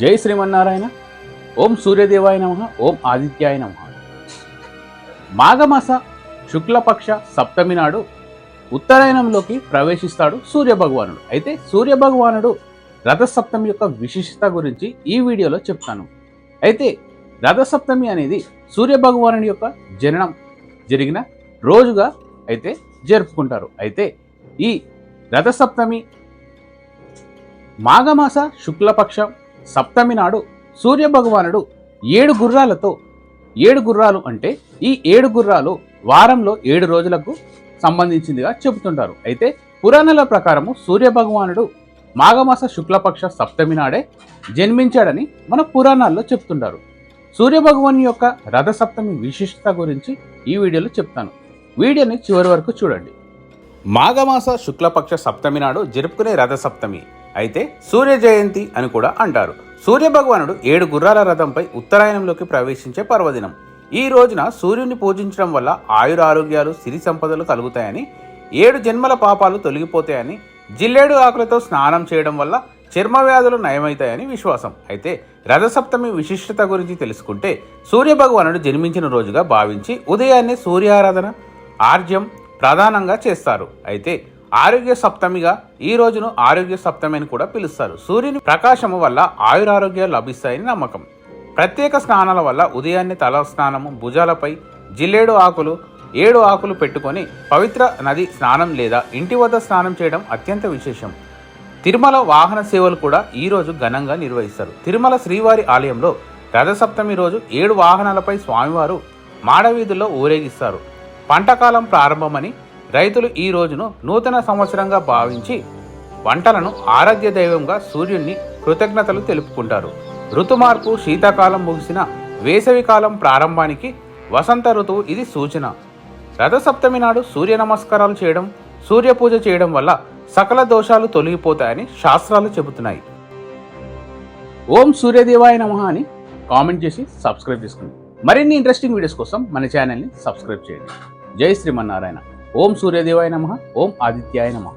జై శ్రీమన్నారాయణ. ఓం సూర్యదేవాయ నమః. ఓం ఆదిత్యాయ నమః. మాఘమాస శుక్లపక్ష సప్తమి నాడు ఉత్తరాయణంలోకి ప్రవేశిస్తాడు సూర్యభగవానుడు. అయితే సూర్యభగవానుడు రథసప్తమి యొక్క విశిష్టత గురించి ఈ వీడియోలో చెప్తాను. అయితే రథసప్తమి అనేది సూర్యభగవానుడి యొక్క జననం జరిగిన రోజుగా అయితే జరుపుకుంటారు. అయితే ఈ రథసప్తమి మాఘమాస శుక్లపక్ష సప్తమి నాడు సూర్యభగవానుడు 7 గుర్రాలతో 7 గుర్రాలు అంటే ఈ 7 గుర్రాలు వారంలో 7 రోజులకు సంబంధించిందిగా చెబుతుంటారు. అయితే పురాణాల ప్రకారము సూర్యభగవానుడు మాఘమాస శుక్లపక్ష సప్తమి నాడే జన్మించాడని మన పురాణాల్లో చెప్తుంటారు. సూర్యభగవాని యొక్క రథసప్తమి విశిష్టత గురించి ఈ వీడియోలో చెప్తాను. వీడియోని చివరి వరకు చూడండి. మాఘమాస శుక్లపక్ష సప్తమి నాడు జరుపుకునే రథసప్తమి అయితే సూర్య జయంతి అని కూడా అంటారు. సూర్యభగవానుడు 7 గుర్రాల రథంపై ఉత్తరాయణంలోకి ప్రవేశించే పర్వదినం. ఈ రోజున సూర్యుని పూజించడం వల్ల ఆయురారోగ్యాలు సిరి సంపదలు కలుగుతాయని, 7 జన్మల పాపాలు తొలగిపోతాయని, జిల్లేడు ఆకులతో స్నానం చేయడం వల్ల చర్మ వ్యాధులు నయమవుతాయని విశ్వాసం. అయితే రథసప్తమి విశిష్టత గురించి తెలుసుకుంటే సూర్యభగవానుడు జన్మించిన రోజుగా భావించి ఉదయాన్నే సూర్యారాధన ఆర్జ్యం ప్రధానంగా చేస్తారు. అయితే ఆరోగ్య సప్తమిగా ఈ రోజును ఆరోగ్య సప్తమి అని కూడా పిలుస్తారు. సూర్యుని ప్రకాశము వల్ల ఆయురారోగ్యాలు లభిస్తాయని నమ్మకం. ప్రత్యేక స్నానాల వల్ల ఉదయాన్నే తల స్నానము, భుజాలపై జిల్లేడు ఆకులు 7 ఆకులు పెట్టుకొని పవిత్ర నది స్నానం లేదా ఇంటి వద్ద స్నానం చేయడం అత్యంత విశేషం. తిరుమల వాహన సేవలు కూడా ఈ రోజు ఘనంగా నిర్వహిస్తారు. తిరుమల శ్రీవారి ఆలయంలో రథసప్తమి రోజు 7 వాహనాలపై స్వామివారు మాడవీధుల్లో ఊరేగిస్తారు. పంటకాలం ప్రారంభమని రైతులు ఈ రోజును నూతన సంవత్సరంగా భావించి పంటలను ఆరాధ్య దైవంగా సూర్యుడిని కృతజ్ఞతలు తెలుపుకుంటారు. ఋతుమార్పు శీతాకాలం ముగిసిన వేసవికాలం ప్రారంభానికి వసంత ఋతువు ఇది సూచన. రథసప్తమి నాడు సూర్య నమస్కారాలు చేయడం, సూర్య పూజ చేయడం వల్ల సకల దోషాలు తొలగిపోతాయని శాస్త్రాలు చెబుతున్నాయి. ఓం సూర్యదేవాయ నమః అని కామెంట్ చేసి సబ్స్క్రైబ్ చేసుకోండి. మరిన్ని ఇంట్రెస్టింగ్ వీడియోస్ కోసం మన ఛానల్ని సబ్స్క్రైబ్ చేయండి. జై శ్రీమన్నారాయణ. ఓం సూర్యదేవాయ నమః. ఓం ఆదిత్యాయ నమః.